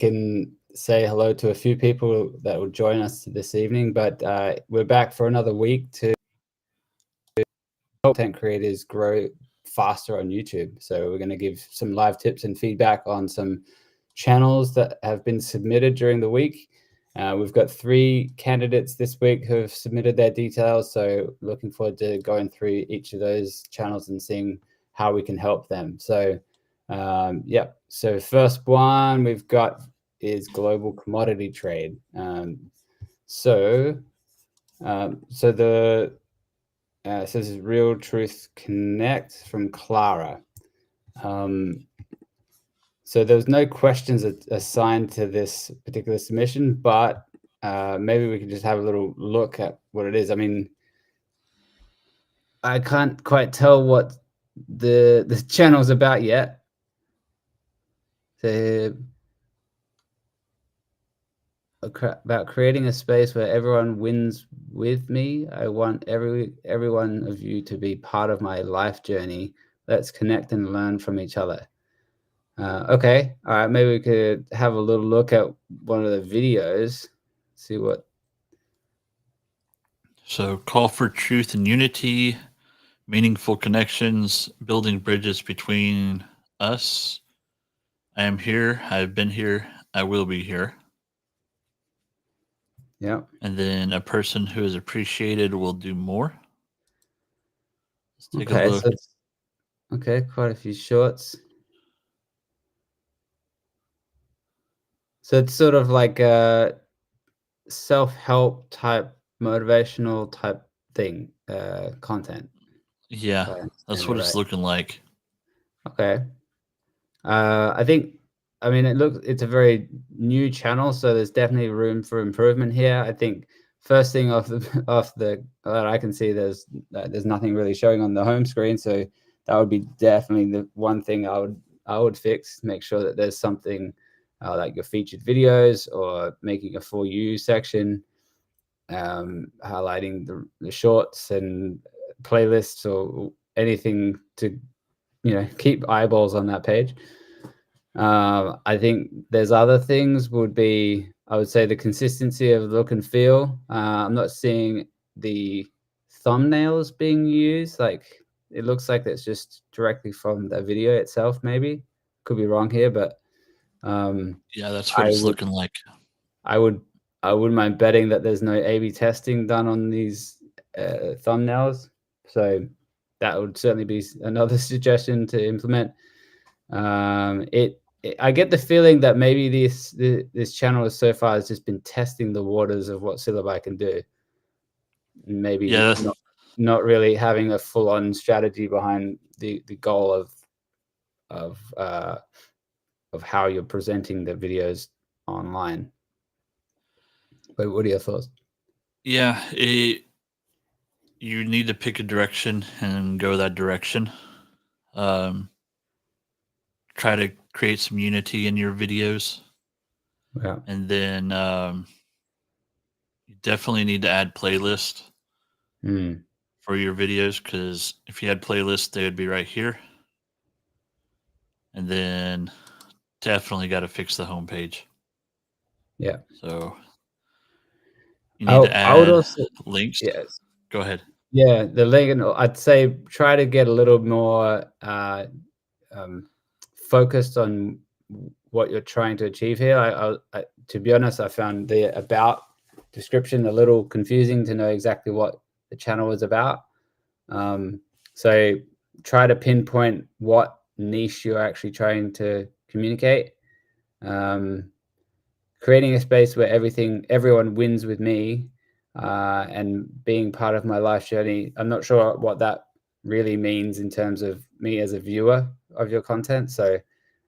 can say hello to a few people that will join us this evening, but we're back for another week to help content creators grow faster on YouTube. So we're going to give some live tips and feedback on some channels that have been submitted during the week. We've got 3 candidates this week who have submitted their details, so looking forward to going through each of those channels and seeing how we can help them. So yeah, so first one we've got is global commodity trade. So the this is Real Truth Connect from Clara. So there's no questions assigned to this particular submission, but maybe we can just have a little look at what it is. I mean, I can't quite tell what the channel's about yet. So, about creating a space where everyone wins with me. I want every one of you to be part of my life journey. Let's connect and learn from each other. Okay, all right, maybe we could have a little look at one of the videos, see what. So, call for truth and unity, meaningful connections, building bridges between us. I am here, I've been here, I will be here. Yeah. And then a person who is appreciated will do more. Let's take Okay, a look. so okay, quite a few shorts. So it's sort of like a self-help type, motivational type thing, content. Yeah, that's what it's looking like. Okay. I think, I mean, it's a very new channel, so there's definitely room for improvement here. I think first thing off the that I can see, there's nothing really showing on the home screen, so that would be definitely the one thing I would fix. Make sure that there's something like your featured videos, or making a For You section, highlighting the shorts and playlists, or anything to keep eyeballs on that page. I think there's other things would be, I would say, the consistency of look and feel. I'm not seeing the thumbnails being used. Like, it looks like it's just directly from the video itself. Maybe could be wrong here, but yeah, that's what it's looking like. I wouldn't mind betting that there's no A/B testing done on these thumbnails. So that would certainly be another suggestion to implement. I get the feeling that maybe this channel so far has just been testing the waters of what Syllaby can do. Maybe not really having a full-on strategy behind the goal of how you're presenting the videos online. But what are your thoughts? Yeah, you need to pick a direction and go that direction. Try to create some unity in your videos. Yeah. And then you definitely need to add playlist for your videos, because if you had playlists, they would be right here. And then definitely got to fix the homepage. Yeah. So you need to add links. Yes. Go ahead. Yeah, the link, I'd say try to get a little more focused on what you're trying to achieve here. I to be honest, I found the about description a little confusing to know exactly what the channel was about. So try to pinpoint what niche you're actually trying to communicate. Creating a space where everyone wins with me, and being part of my life journey. I'm not sure what that really means in terms of me as a viewer of your content. So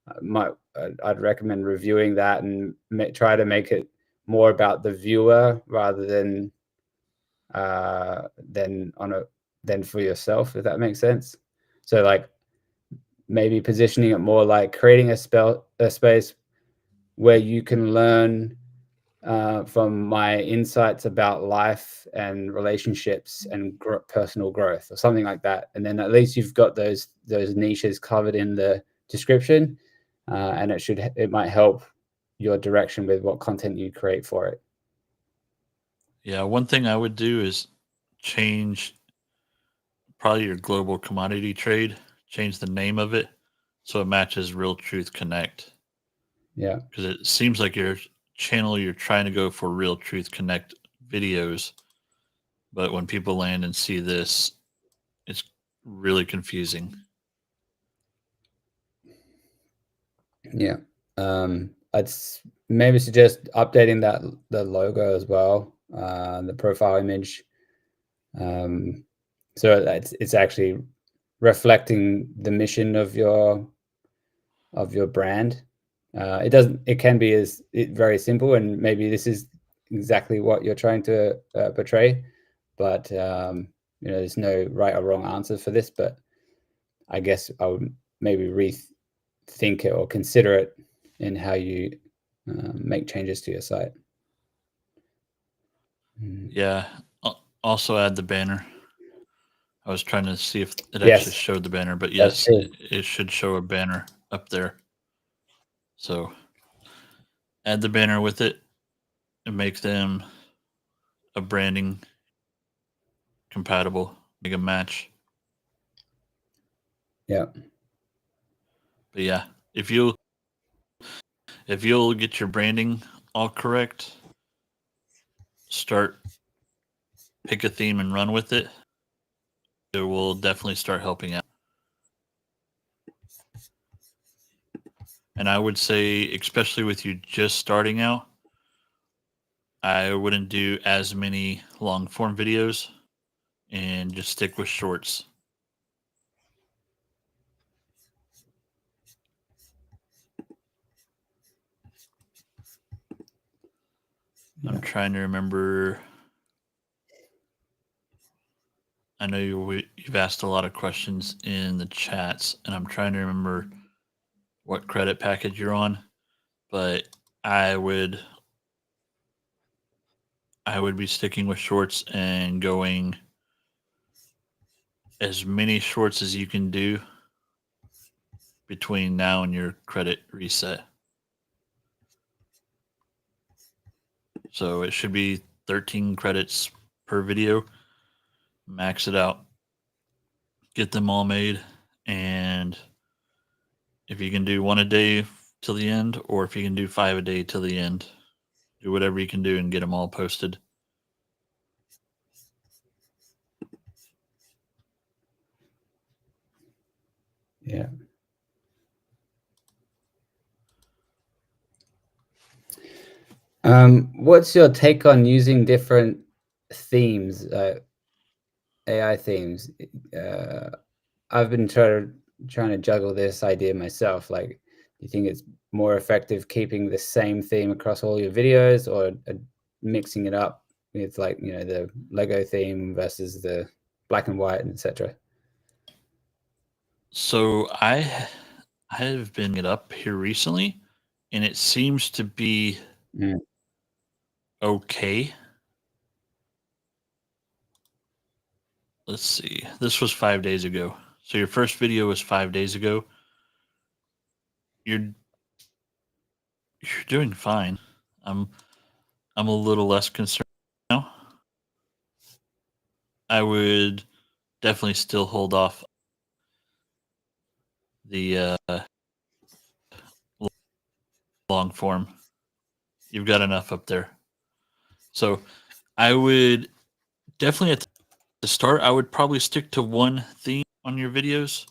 I'd recommend reviewing that and try to make it more about the viewer rather than for yourself, if that makes sense. So like maybe positioning it more like creating a space where you can learn from my insights about life and relationships and personal growth, or something like that. And then at least you've got those niches covered in the description, and it might help your direction with what content you create for it. Yeah, one thing I would do is change probably your global commodity trade, change the name of it so it matches Real Truth Connect. Yeah. Because it seems like your channel, you're trying to go for Real Truth Connect videos. But when people land and see this, it's really confusing. Yeah. I'd maybe suggest updating the logo as well, the profile image, so it's actually reflecting the mission of your brand. It can be very simple, and maybe this is exactly what you're trying to portray, but there's no right or wrong answer for this. But I guess I would maybe rethink it or consider it in how you make changes to your site. Yeah. Also add the banner. I was trying to see if it actually Yes, showed the banner, but that's yes, true. it should show a banner up there. So add the banner with it and make them a branding compatible, make a match. Yeah. But yeah, if you'll get your branding all correct, pick a theme and run with it. It will definitely start helping out. And I would say, especially with you just starting out, I wouldn't do as many long form videos and just stick with shorts. Yeah. I'm trying to remember. I know you've asked a lot of questions in the chats, and I'm trying to remember what credit package you're on, but I would be sticking with shorts and going as many shorts as you can do between now and your credit reset. So it should be 13 credits per video. Max it out. Get them all made, and if you can do one a day till the end, or if you can do 5 a day till the end, do whatever you can do and get them all posted. Yeah. What's your take on using different themes, AI themes? I've been trying to juggle this idea myself. Like, do you think it's more effective keeping the same theme across all your videos, or mixing it up with, like, the Lego theme versus the black and white, and etc.? So I have been it up here recently, and it seems to be okay. Let's see. This was 5 days ago. So your first video was 5 days ago. You're doing fine. I'm a little less concerned now. I would definitely still hold off the long form. You've got enough up there. So I would definitely at the start, I would probably stick to one theme on your videos.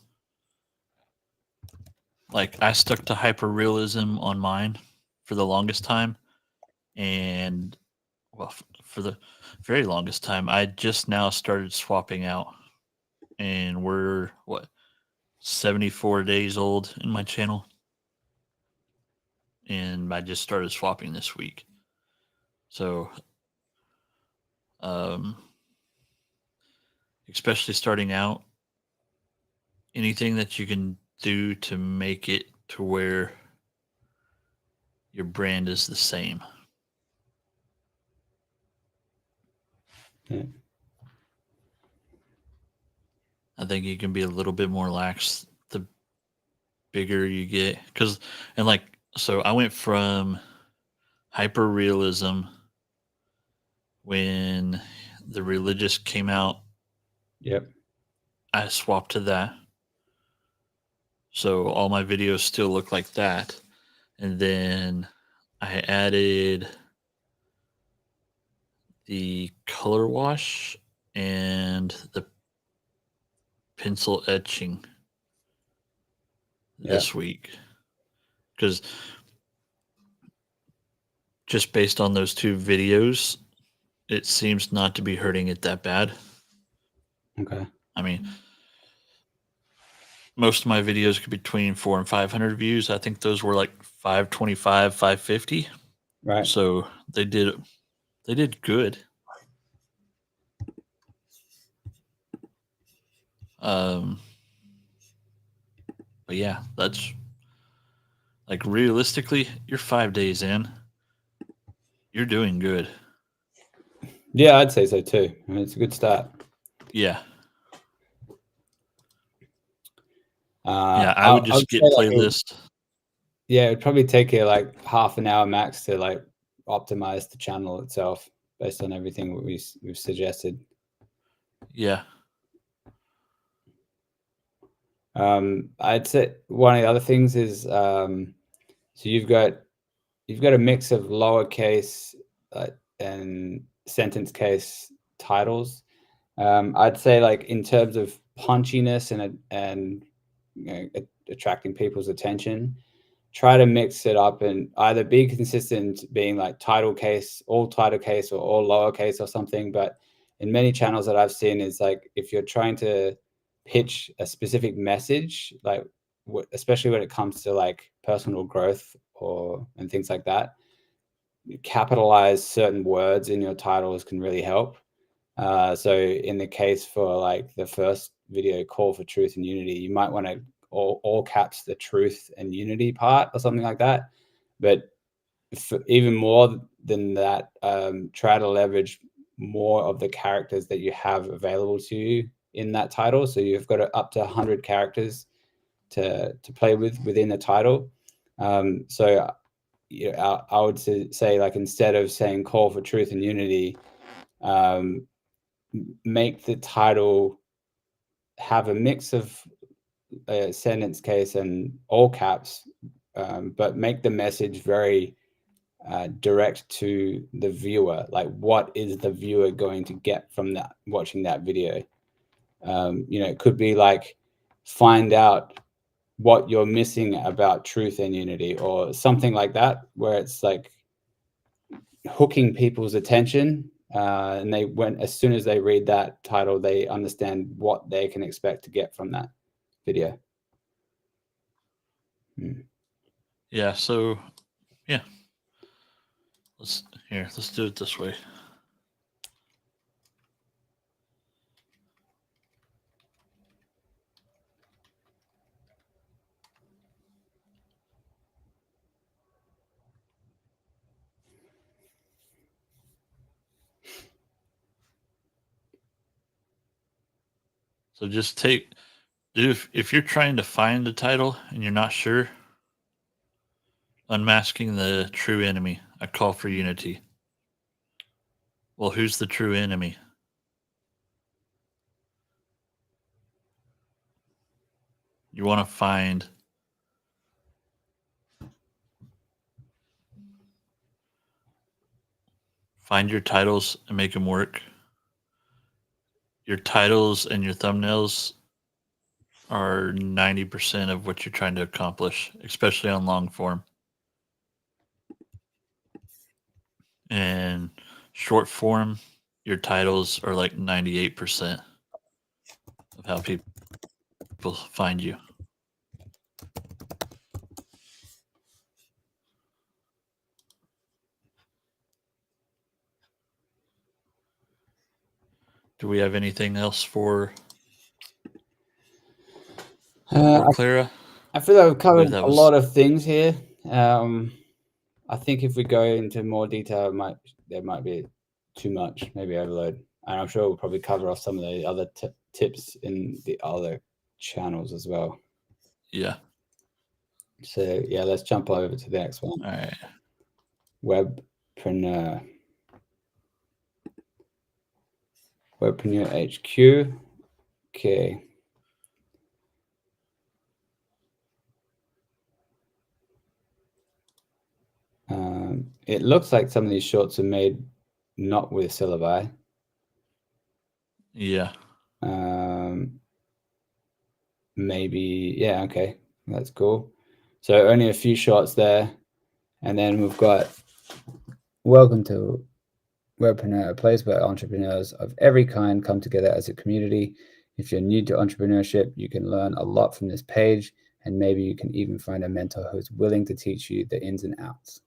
Like, I stuck to hyperrealism on mine for the longest time, and well, for the very longest time, I just now started swapping out, and we're 74 days old in my channel, and I just started swapping this week. So, especially starting out, anything that you can do to make it to where your brand is the same. Yeah. I think you can be a little bit more lax the bigger you get, so I went from hyper realism. When the religious came out, Yep. I swapped to that. So all my videos still look like that. And then I added the color wash and the pencil etching this week. Because just based on those two videos, it seems not to be hurting it that bad. Okay. I mean, most of my videos could be between 400 and 500 views. I think those were like 525, 550. Right. So they did good. But yeah, that's like realistically, you're 5 days in. You're doing good. Yeah, I'd say so too. I mean, it's a good start. Yeah. I would just get playlist. Yeah, it'd probably take you like half an hour max to like optimize the channel itself based on everything we've suggested. Yeah. I'd say one of the other things is so you've got a mix of lowercase and sentence case titles. I'd say like in terms of punchiness and attracting people's attention, try to mix it up and either be consistent being like title case or all lowercase or something. But in many channels that I've seen is like if you're trying to pitch a specific message, like especially when it comes to like personal growth and things like that, capitalize certain words in your titles can really help. So in the case for like the first video, call for truth and unity, you might want to all caps the truth and unity part or something like that. But even more than that, try to leverage more of the characters that you have available to you in that title. So you've got up to 100 characters to play with within the title. So I would say like instead of saying call for truth and unity, make the title have a mix of sentence case and all caps, but make the message very direct to the viewer. Like, what is the viewer going to get from that watching that video? It could be like, find out what you're missing about truth and unity, or something like that, where it's like hooking people's attention. And as soon as they read that title, they understand what they can expect to get from that video. Yeah. So, yeah. Let's do it this way. So just if you're trying to find a title and you're not sure, unmasking the true enemy, a call for unity. Well, who's the true enemy? You want to find your titles and make them work. Your titles and your thumbnails are 90% of what you're trying to accomplish, especially on long form. And short form, your titles are like 98% of how people find you. Do we have anything else for Clara? I feel like we've covered a lot of things here. I think if we go into more detail, there might be too much, maybe overload. And I'm sure we'll probably cover off some of the other tips in the other channels as well. Yeah. So yeah, let's jump over to the next one. All right. Webpreneur HQ. Okay. It looks like some of these shorts are made not with Syllaby. Yeah. Maybe, yeah, okay, that's cool. So only a few shots there, and then we've got welcome to Webpreneur, a place where entrepreneurs of every kind come together as a community. If you're new to entrepreneurship, you can learn a lot from this page, and maybe you can even find a mentor who's willing to teach you the ins and outs.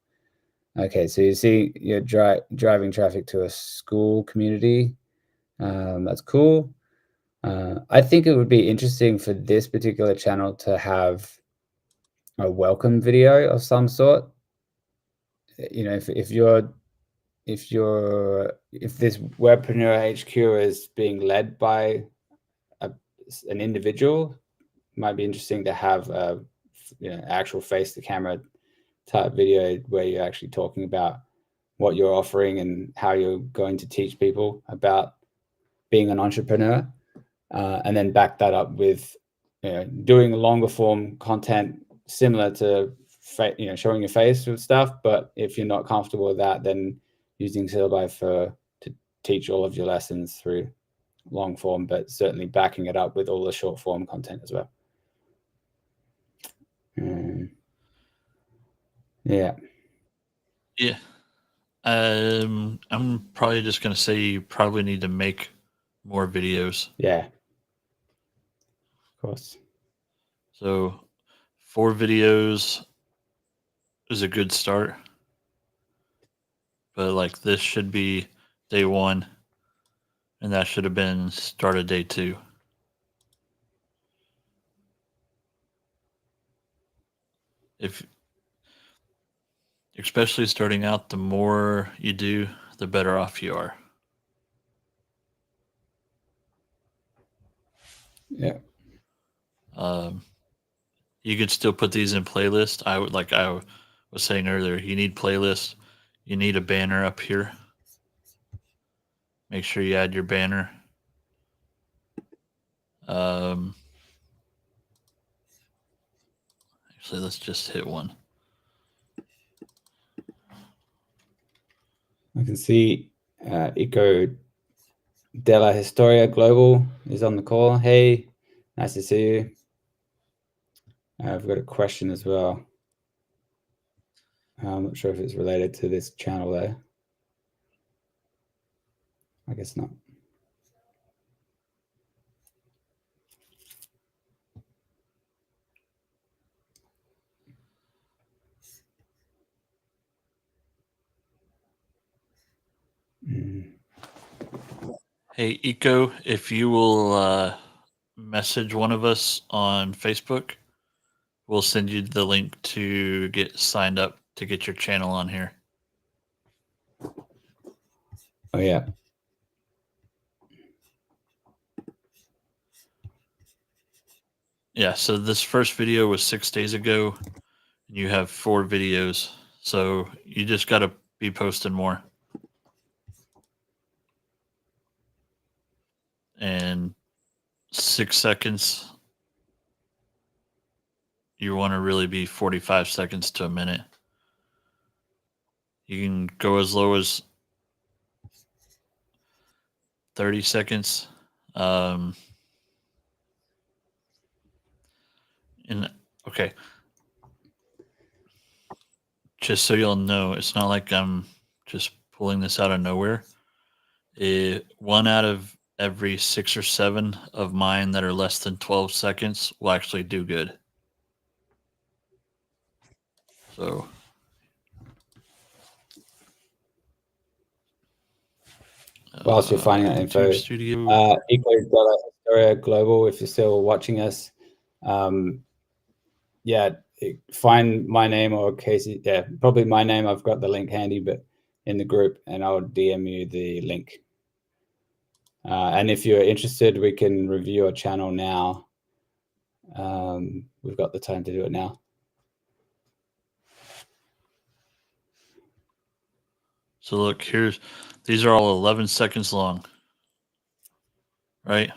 Okay, so you see you're driving traffic to a school community. That's cool. I think it would be interesting for this particular channel to have a welcome video of some sort. You know, if this Webpreneur HQ is being led by an individual, it might be interesting to have a actual face to camera type video where you're actually talking about what you're offering and how you're going to teach people about being an entrepreneur, and then back that up with doing longer form content similar to showing your face with stuff. But if you're not comfortable with that, then using Syllabi to teach all of your lessons through long form, but certainly backing it up with all the short form content as well. Yeah. Yeah. I'm probably just going to say you probably need to make more videos. Yeah. Of course. So 4 videos is a good start. But like this should be day 1, and that should have been start of day 2. Especially starting out, the more you do, the better off you are. Yeah. You could still put these in playlist. I was saying earlier, you need playlist. You need a banner up here. Make sure you add your banner. Actually, let's just hit one. I can see Eco Della Historia Global is on the call. Hey, nice to see you. I've got a question as well. I'm not sure if it's related to this channel though. I guess not. Hey, Eco, if you will message one of us on Facebook, we'll send you the link to get signed up to get your channel on here. Oh, yeah. Yeah, so this first video was 6 days ago. And you have 4 videos. So you just got to be posting more. And 6 seconds, you want to really be 45 seconds to a minute. You can go as low as 30 seconds. And okay, just so you'll know, it's not like I'm just pulling this out of nowhere. 1 out of every 6 or 7 of mine that are less than 12 seconds will actually do good. So whilst you're finding that info, Eco Della Historia Global, if you're still watching us, yeah, find my name or Casey. Yeah, probably my name. I've got the link handy, but in the group, and I'll DM you the link. And if you're interested, we can review your channel now. We've got the time to do it now. So look, these are all 11 seconds long, right?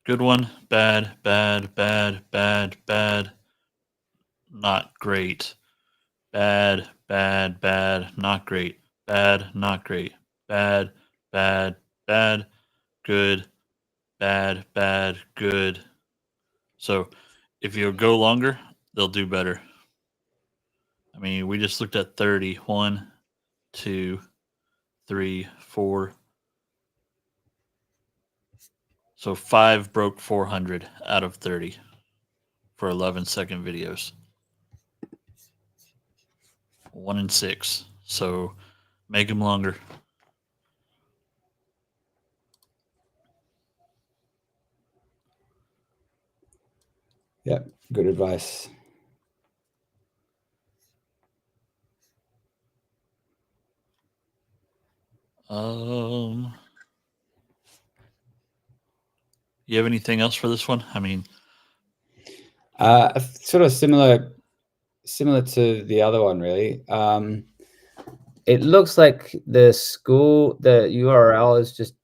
Good one, bad, bad, bad, bad, bad, not great. Bad, bad, bad, not great. Bad, not great. Bad, bad, bad, good, bad, bad, good. So if you go longer, they'll do better. I mean, we just looked at 30. 1, 2, 3, 4. So 5 broke 400 out of 30 for 11-second videos. 1 in 6. So make them longer. Yeah, good advice. You have anything else for this one? I mean, sort of similar to the other one, really. It looks like the URL is just,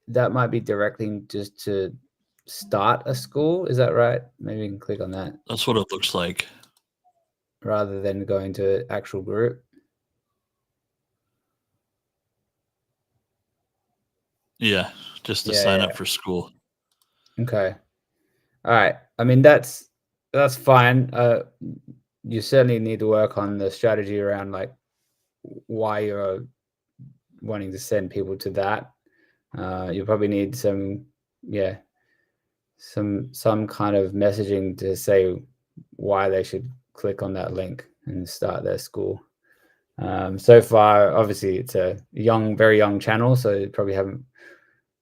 that might be directing just to start a school. Is that right? Maybe you can click on that that's what it looks like. rather than going to actual group. Yeah, just to sign up for school. Okay. All right. I mean, that's fine. You certainly need to work on the strategy around like why you're wanting to send people to that. You probably need some kind of messaging to say why they should click on that link and start their school. So far, obviously, it's a very young channel, so you probably haven't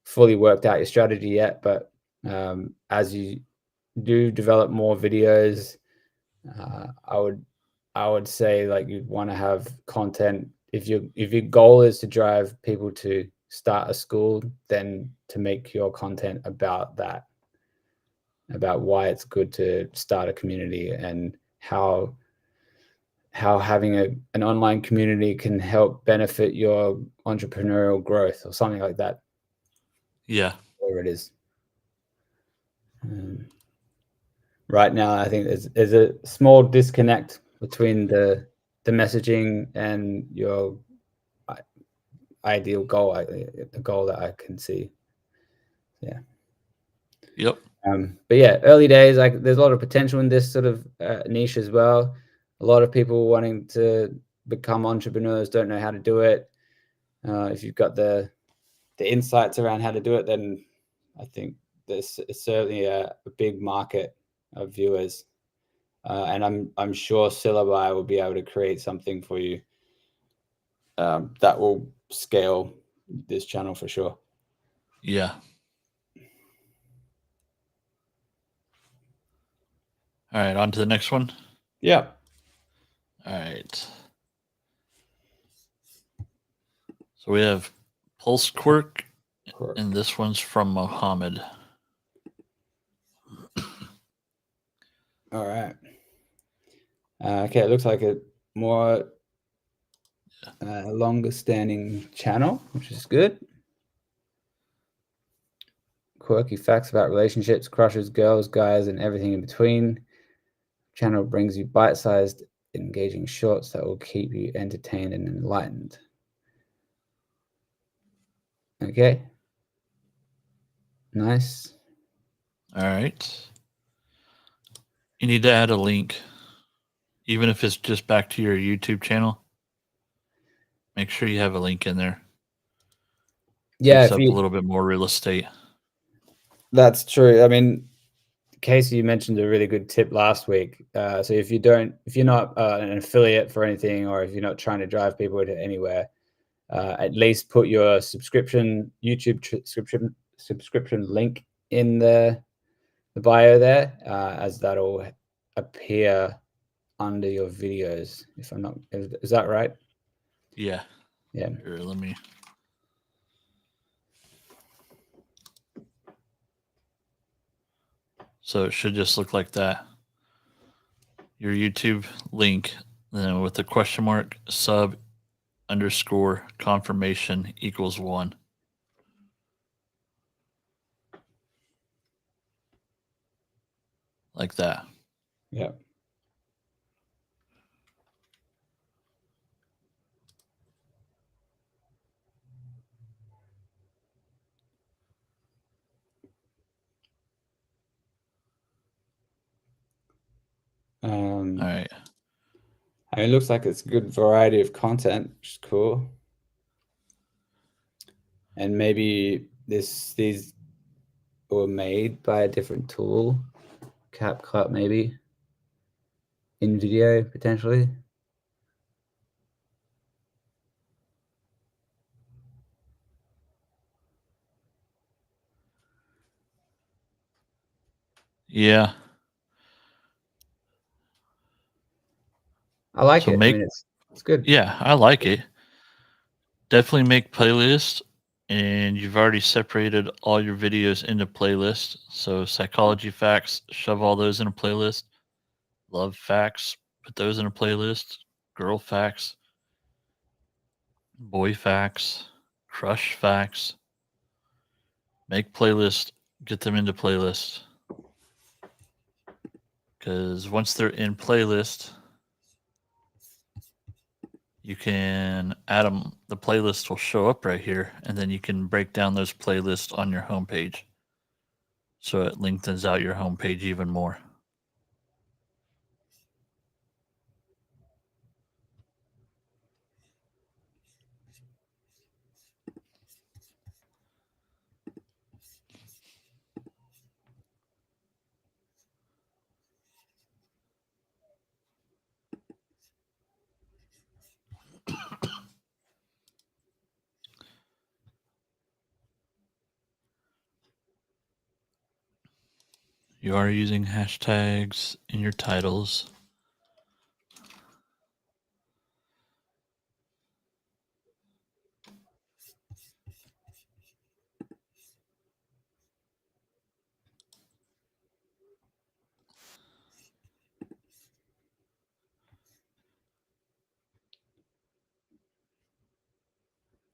fully worked out your strategy yet. But as you do develop more videos, I would say like you'd want to have content. If your goal is to drive people to start a school, then to make your content about that, about why it's good to start a community and how having an online community can help benefit your entrepreneurial growth or something like that. Yeah. Whatever it is. Right now, I think there's a small disconnect between the messaging and your ideal goal, the goal that I can see. Yeah. Yep. But yeah, early days, like there's a lot of potential in this sort of niche as well. A lot of people wanting to become entrepreneurs don't know how to do it. If you've got the insights around how to do it, then I think there's certainly a big market of viewers. And I'm sure Syllaby will be able to create something for you that will scale this channel for sure. Yeah. All right, on to the next one. Yeah. All right. So we have Pulse Quirk, and this one's from Mohammed. All right. Okay, it looks like a more longer standing channel, which is good. Quirky facts about relationships, crushes, girls, guys, and everything in between. Channel brings you bite-sized, engaging shorts that will keep you entertained and enlightened. Okay. Nice. All right. You need to add a link, even if it's just back to your YouTube channel. Make sure you have a link in there. Yeah, Takes up a little bit more real estate. That's true. I mean, Casey, you mentioned a really good tip last week. So if you're not an affiliate for anything, or if you're not trying to drive people to anywhere, at least put your YouTube subscription link in the bio there, as that'll appear under your videos. If I'm not, is that right? Yeah. Yeah. Here, let me. So it should just look like that. Your YouTube link, then with the question mark, sub, underscore confirmation equals 1. Like that. Yeah. All right. I mean, it looks like it's a good variety of content, which is cool. And maybe these were made by a different tool, CapCut maybe, in video potentially. Yeah. I like So it. I mean, it's good. Yeah, I like it. Definitely make playlists, and you've already separated all your videos into playlists. So psychology facts, shove all those in a playlist. Love facts, put those in a playlist. Girl facts, boy facts, crush facts. Make playlists, get them into playlists. Because once they're in playlist, you can add them. The playlist will show up right here, and then you can break down those playlists on your homepage. So it lengthens out your homepage even more. You are using hashtags in your titles.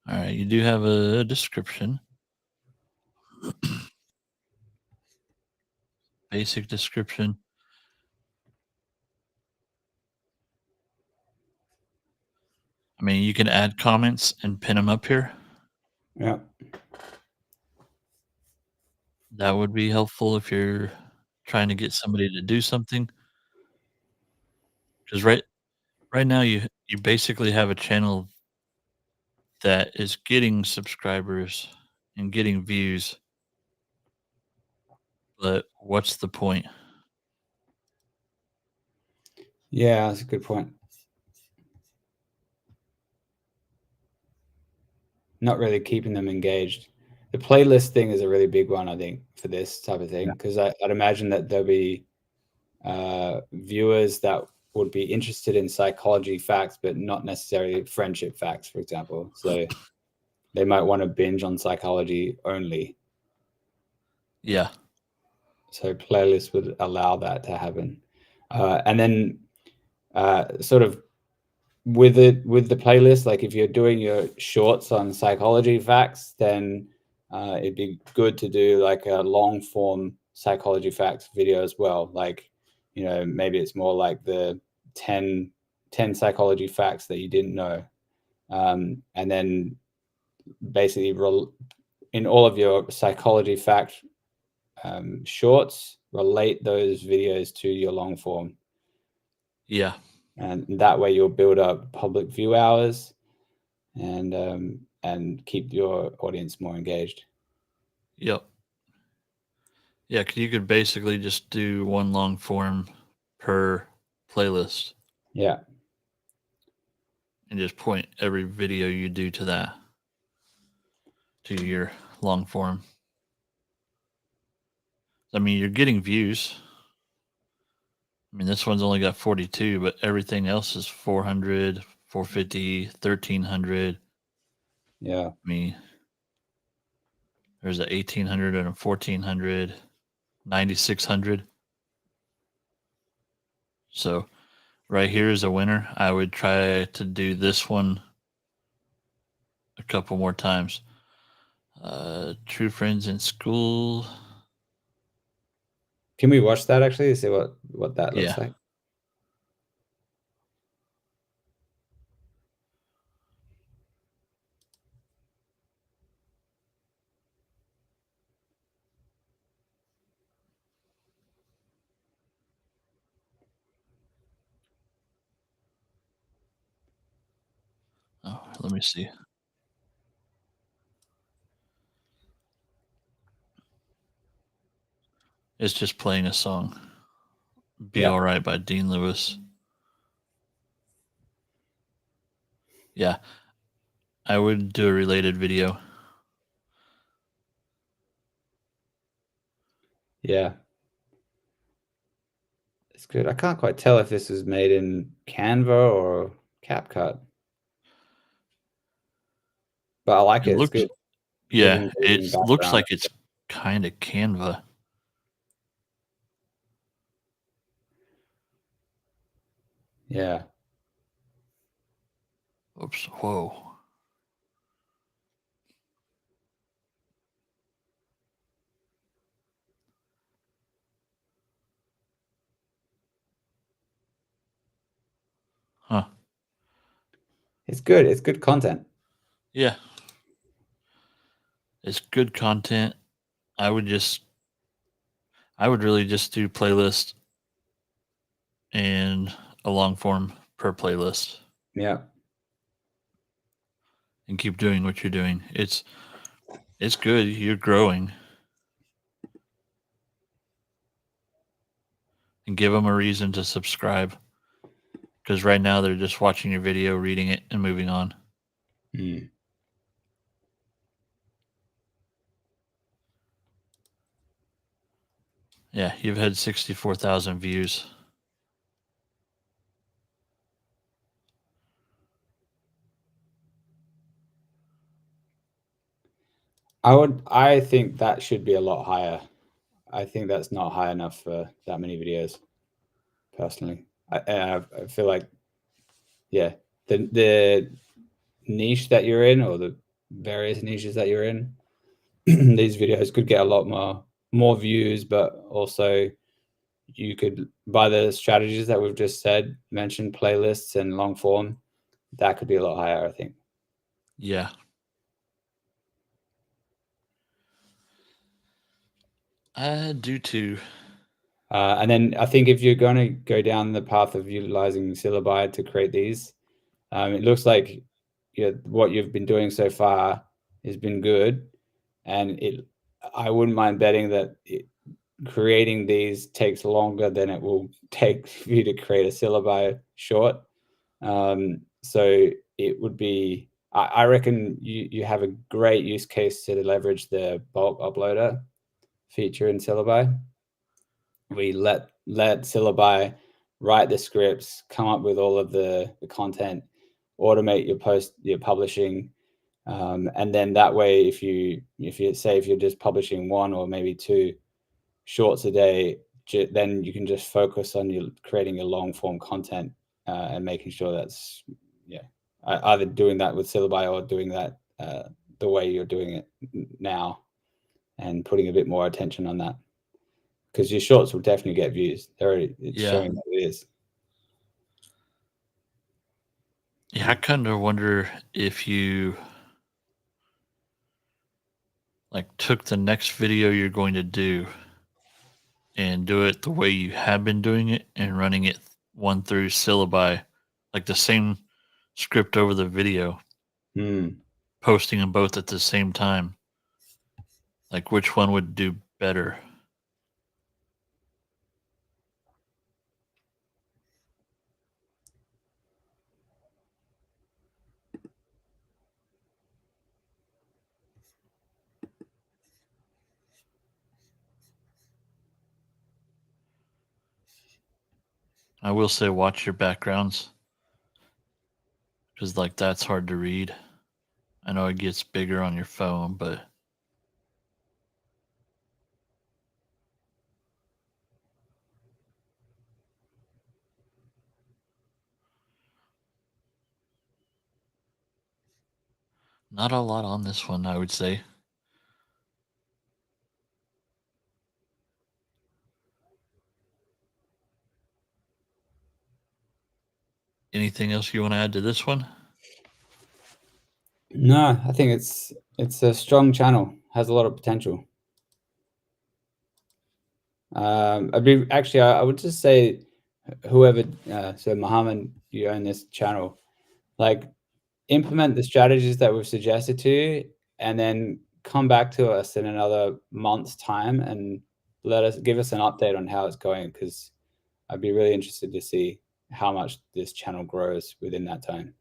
All right, you do have a description. Basic description. I mean, you can add comments and pin them up here. Yeah. That would be helpful if you're trying to get somebody to do something. Because right now you basically have a channel that is getting subscribers and getting views. But what's the point? Yeah, that's a good point. Not really keeping them engaged. The playlist thing is a really big one, I think, for this type of thing, because I'd imagine that there'll be viewers that would be interested in psychology facts, but not necessarily friendship facts, for example. So they might want to binge on psychology only. Yeah. So playlists would allow that to happen. And then sort of with the playlist, like if you're doing your shorts on psychology facts, then it'd be good to do like a long form psychology facts video as well. Like, you know, maybe it's more like the 10 psychology facts that you didn't know. And then basically in all of your psychology fact shorts, relate those videos to your long form. Yeah. And that way you'll build up public view hours and keep your audience more engaged. Yep. Yeah, you could basically just do one long form per playlist. Yeah. And just point every video you do to that, to your long form. I mean, you're getting views. I mean, this one's only got 42, but everything else is 400, 450, 1300. Yeah. I mean, there's a 1800 and a 1400, 9600. So right here is a winner. I would try to do this one a couple more times. True friends in school. Can we watch that actually? See what that looks Yeah. like. Oh, let me see. It's just playing a song. Be Yeah. All Right by Dean Lewis. Yeah. I would do a related video. Yeah. It's good. I can't quite tell if this is made in Canva or CapCut. But I like It it. It's looks, good. Good yeah, engaging it looks background. like it's kind of Canva. Yeah. Oops. Whoa. Huh. It's good. It's good content. Yeah. It's good content. I would really just do playlist and a long form per playlist Yeah. and keep doing what you're doing. It's good. You're growing. And give them a reason to subscribe because right now they're just watching your video, reading it, and moving on. Mm. Yeah, you've had 64,000 views. I think that should be a lot higher. I think that's not high enough for that many videos, personally. I feel like, yeah, the niche that you're in or the various niches that you're in, these videos could get a lot more views, but also you could, by the strategies that we've just mentioned playlists and long form, that could be a lot higher, I think. Yeah. I do too. And then I think if you're going to go down the path of utilizing Syllaby to create these, it looks like what you've been doing so far has been good, and I wouldn't mind betting that creating these takes longer than it will take for you to create a Syllabi short. So it would be, I reckon you have a great use case to leverage the bulk uploader feature in Syllabi. We let Syllabi write the scripts, come up with all of the content, automate your publishing, and then that way, if you say if you're just publishing one or maybe two shorts a day, then you can just focus on your creating your long form content and making sure that's either doing that with Syllabi or doing that the way you're doing it now, and putting a bit more attention on that, because your shorts will definitely get views. It's Yeah. showing that it is. Yeah, I kind of wonder if you like took the next video you're going to do and do it the way you have been doing it and running it one through Syllabi, like the same script over the video, posting them both at the same time. Like which one would do better? I will say watch your backgrounds because like that's hard to read. I know it gets bigger on your phone, but Not a lot on this one, I would say. Anything else you want to add to this one? No, I think it's a strong channel, has a lot of potential. I would just say whoever, so Mohammed, you own this channel, like implement the strategies that we've suggested to you, and then come back to us in another month's time and give us an update on how it's going, because I'd be really interested to see how much this channel grows within that time.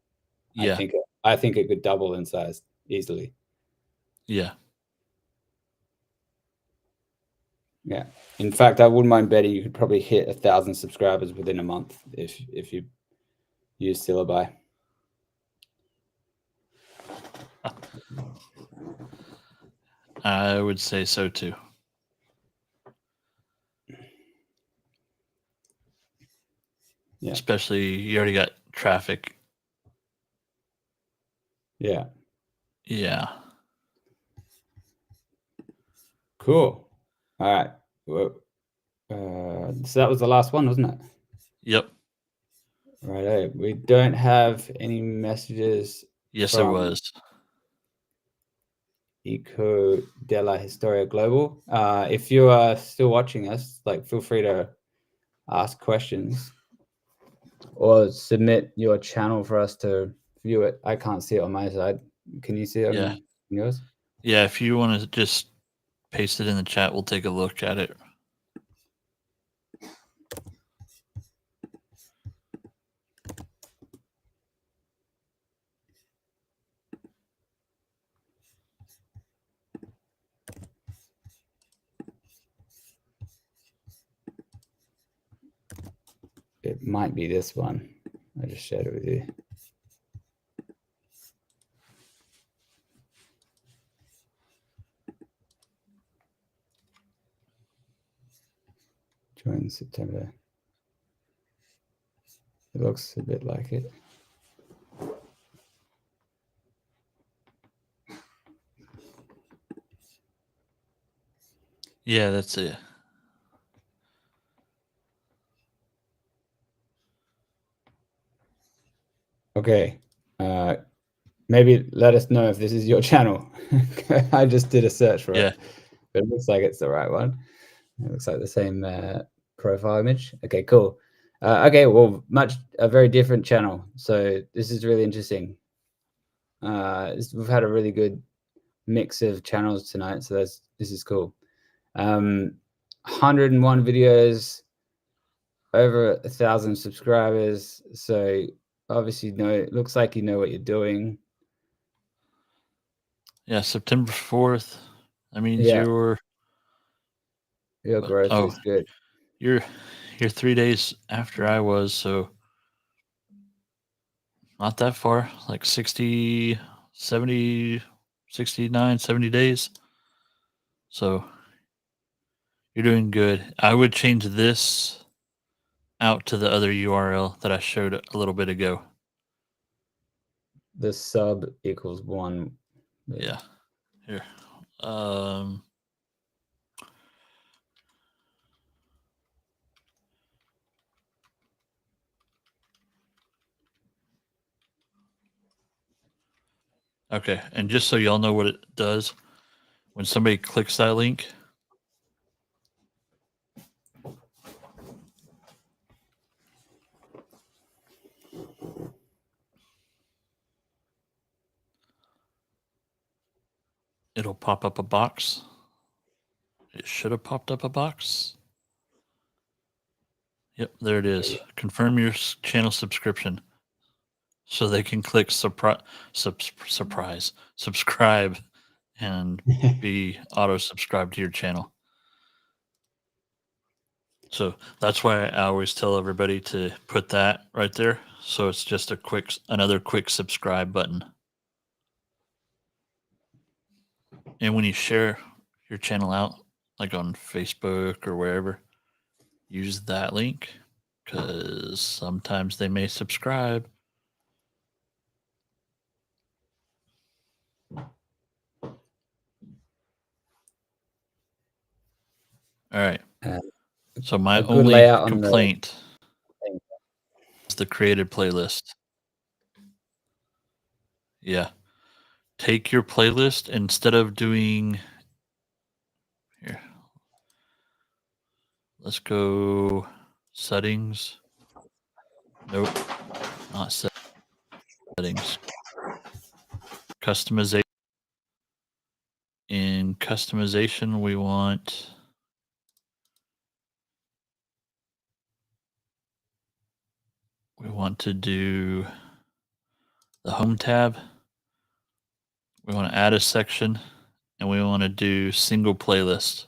Yeah. I think it could double in size easily. Yeah. Yeah. In fact, I wouldn't mind betting you could probably hit 1,000 subscribers within a month if you use Syllaby. I would say so too. Yeah. Especially you already got traffic. Yeah. Yeah. Cool. All right. Well, so that was the last one, wasn't it? Yep. Right. We don't have any messages. Yes, from there was. Eco della Historia Global. If you are still watching us, like, feel free to ask questions or submit your channel for us to view it. I can't see it on my side. Can you see it on yours? Yeah, if you want to just paste it in the chat, we'll take a look at it. It might be this one. I just shared it with you. Join September. It looks a bit like it. Yeah, that's it. Okay. Maybe let us know if this is your channel. I just did a search for it, but it looks like it's the right one. It looks like the same profile image. Okay, cool. Okay, well, a very different channel. So this is really interesting. We've had a really good mix of channels tonight, so this is cool. 101 videos, over 1,000 subscribers. So obviously, it looks like you know what you're doing. Yeah, September 4th. That means your growth is good. You're 3 days after I was, so not that far, like 60, 70, 69, 70 days. So you're doing good. I would change this out to the other URL that I showed a little bit ago. The sub equals 1. Yeah. Here. Okay, and just so y'all know what it does, when somebody clicks that link, it'll pop up a box. It should have popped up a box. Yep, there it is. Confirm your channel subscription. So they can click subscribe and be auto subscribed to your channel. So that's why I always tell everybody to put that right there. So it's just another quick subscribe button. And when you share your channel out, like on Facebook or wherever, use that link because sometimes they may subscribe. All right. Uh, So my a good only layout on the complaint thing. is the created playlist. Yeah. Take your playlist instead of doing here. Let's go settings. Nope, not settings. Customization. In customization, we want to do the home tab. We want to add a section, and we want to do single playlist,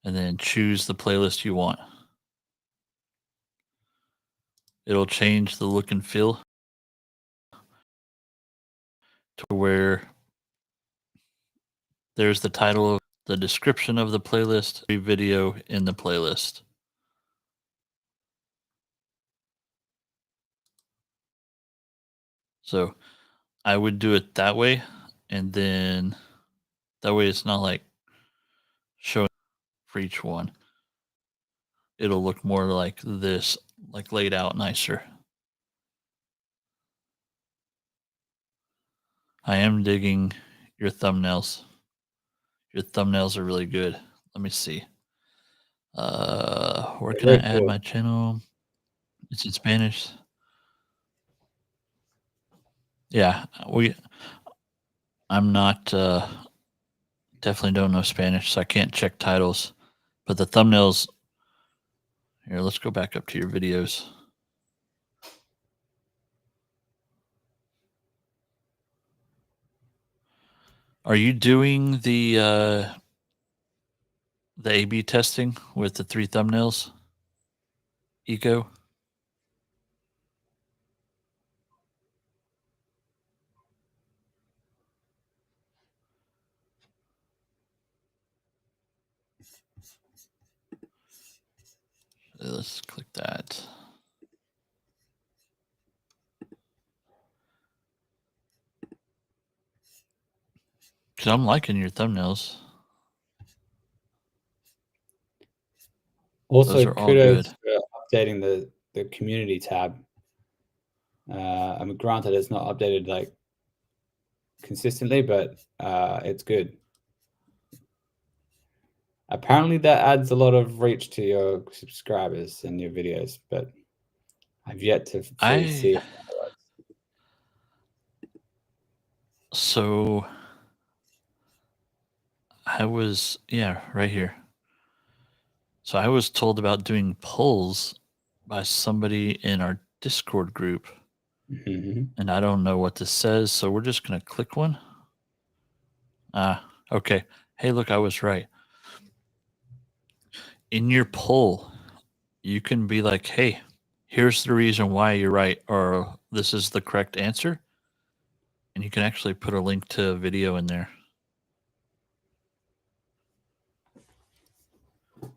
and then choose the playlist you want. It'll change the look and feel to where there's the title of the description of the playlist, a video in the playlist. So I would do it that way, and then that way it's not like showing for each one. It'll look more like this, like laid out nicer. I am digging your thumbnails. Your thumbnails are really good. Let me see. Where can I Very add cool. my channel? It's in Spanish. Yeah, I'm not definitely don't know Spanish, so I can't check titles. But the thumbnails here, let's go back up to your videos. Are you doing the A/B testing with the 3 thumbnails? Eco? Let's click that. Because I'm liking your thumbnails. Also, Those are all good. kudos for updating the community tab. I mean, granted, it's not updated like consistently, but it's good. Apparently, that adds a lot of reach to your subscribers and your videos, but I've yet to fully see it. So I was, yeah, right here. So I was told about doing polls by somebody in our Discord group, and I don't know what this says, so we're just going to click one. Okay. Hey, look, I was right. In your poll, you can be like, hey, here's the reason why you're right, or this is the correct answer. And you can actually put a link to a video in there.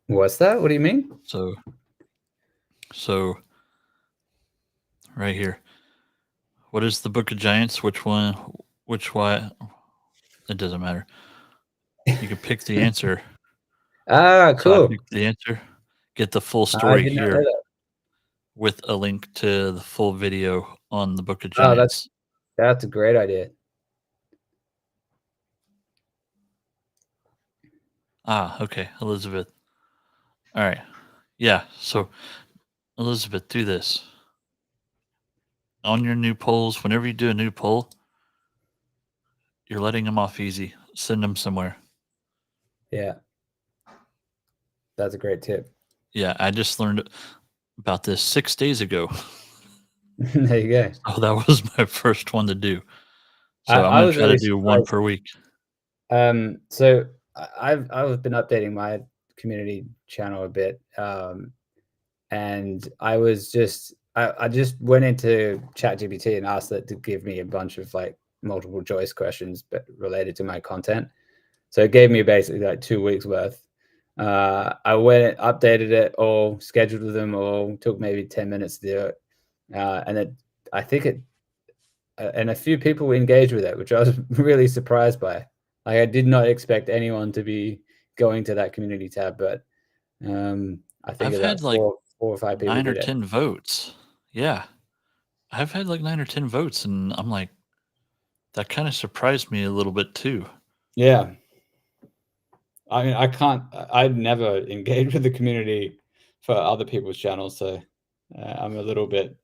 What's that? What do you mean? So right here. What is the Book of Giants? Which one? It doesn't matter. You can pick the answer. Ah, So I cool. picked the answer. Get the full I story did not know here that. with a link to the full video on the Book of Oh, Giants. that's a great idea. Okay, Elizabeth. All right. Yeah, so Elizabeth, do this. On your new polls, whenever you do a new poll, you're letting them off easy. Send them somewhere. Yeah. That's a great tip. Yeah, I just learned about this 6 days ago. There you go. So that was my first one to do. So I'm I going was to try to really do one surprised. per week. So I've been updating my community channel a bit, and I just went into ChatGPT and asked it to give me a bunch of like multiple choice questions, but related to my content. So it gave me basically like 2 weeks worth. I went updated it all, scheduled them all, took maybe 10 minutes to do it, and I think it and a few people engaged with it, which I was really surprised by. Like, I did not expect anyone to be going to that community tab, but I think I've about had like 4 or 5 people 9 or did it. 10 votes. Yeah. I've had like 9 or 10 votes, and I'm like, that kind of surprised me a little bit too. Yeah. I mean, I've never engaged with the community for other people's channels, so I'm a little bit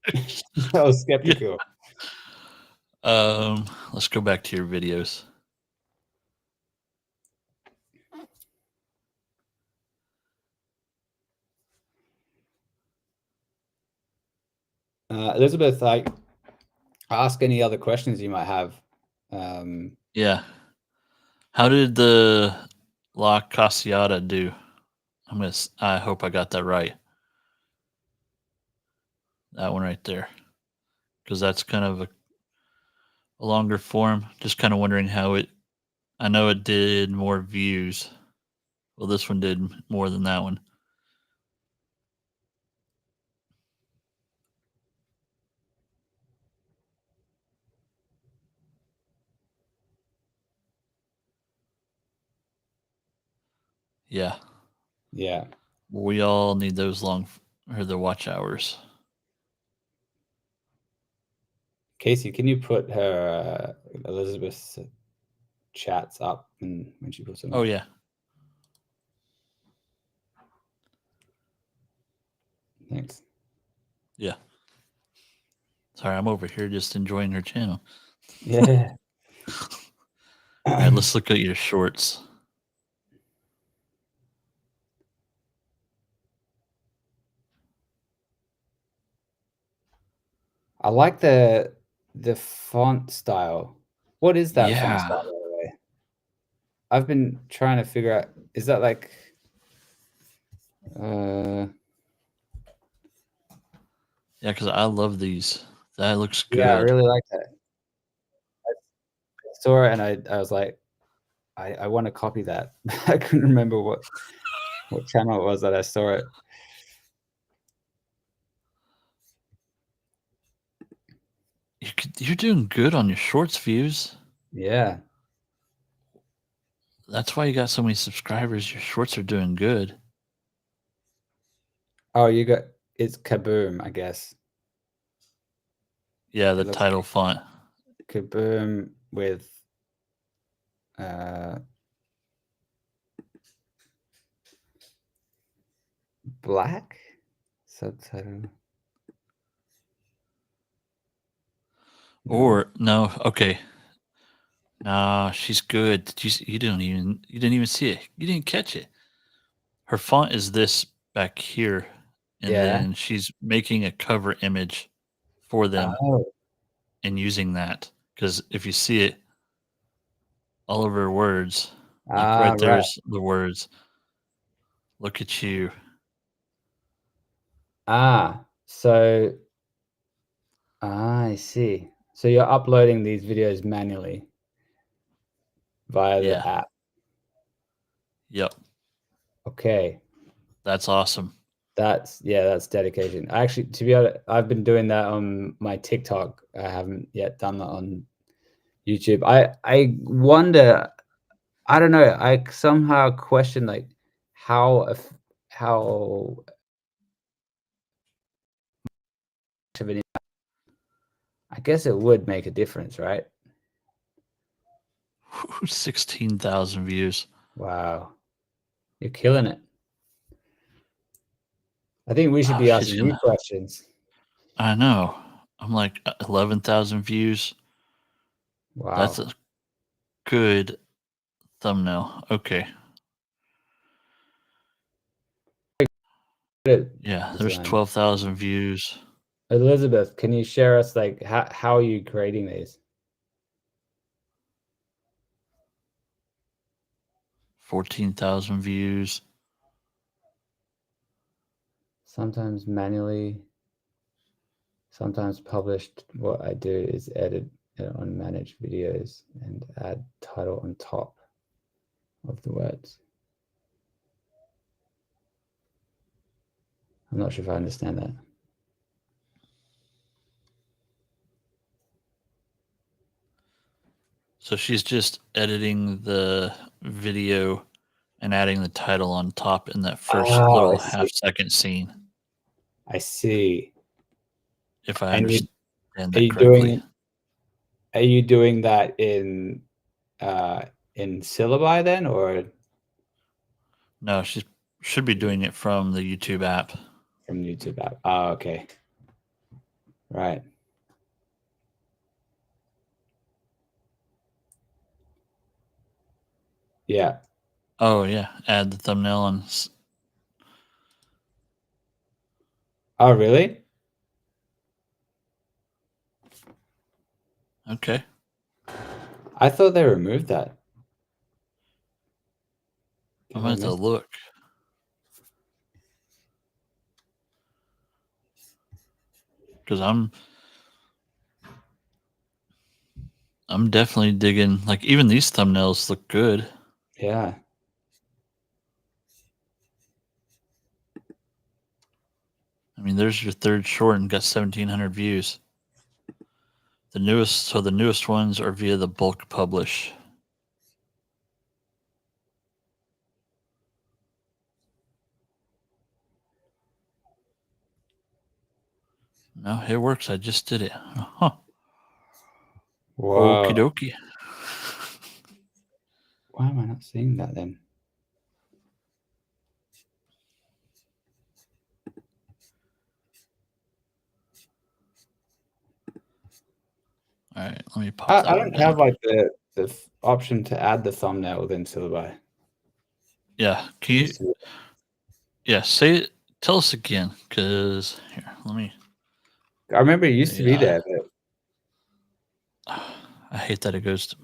skeptical. Let's go back to your videos. Elizabeth, ask any other questions you might have. Yeah. How did the La Casiata do? I hope I got that right. That one right there. Because that's kind of a longer form. Just kind of wondering how I know it did more views. Well, this one did more than that one. Yeah. Yeah. We all need those the watch hours. Casey, can you put her Elizabeth's chats up when she puts them up? Oh, yeah. Thanks. Yeah. Sorry, I'm over here just enjoying her channel. Yeah. All right, let's look at your shorts. I like the font style. What is that font Yeah. style, by the way? I've been trying to figure out, is that like Yeah, because I love these. That looks good. Yeah, I really like that. I saw it and I was like, I want to copy that. I couldn't remember what channel it was that I saw it. You're doing good on your shorts views. Yeah. That's why you got so many subscribers. Your shorts are doing good. Oh, it's Kaboom, I guess. Yeah, the title font. Kaboom with black subtitle. Or no, okay. Nah, she's good. You didn't even see it. You didn't catch it. Her font is this back here, and then she's making a cover image for them and using that. Because if you see it, all of her words, like right there's the words. Look at you. So I see. So you're uploading these videos manually via the app. Yep. Okay. That's awesome. That's dedication. Actually, to be honest, I've been doing that on my TikTok. I haven't yet done that on YouTube. I wonder, I don't know, I somehow question like how I guess it would make a difference, right? 16,000 views. Wow. You're killing it. I think we should be asking you questions. I know. I'm like 11,000 views. Wow. That's a good thumbnail. Okay. Yeah, there's 12,000 views. Elizabeth, can you share us like how are you creating these? 14,000 views. Sometimes manually, sometimes published. What I do is edit it on managed videos and add title on top of the words. I'm not sure if I understand that. So she's just editing the video and adding the title on top in that first little half-second scene. I see. If I understand that are you correctly. Are you doing that in Syllaby then, or No, she should be doing it from the YouTube app. from YouTube app? Oh, okay. Right. Yeah. Oh yeah, add the thumbnail and. Oh, really? Okay. I thought they removed that. I'm going to look. Because I'm definitely digging. Like, even these thumbnails look good. Yeah. I mean, there's your third short and got 1,700 views. The newest ones are via the bulk publish. No, it works. I just did it. Huh. Whoa. Okie dokie. Why am I not seeing that then? All right, let me pop that I one don't down. have like the option to add the thumbnail within Syllaby. Yeah, can you? Yeah, tell us again, because here, let me. I remember it used to be there, but I hate that it goes to.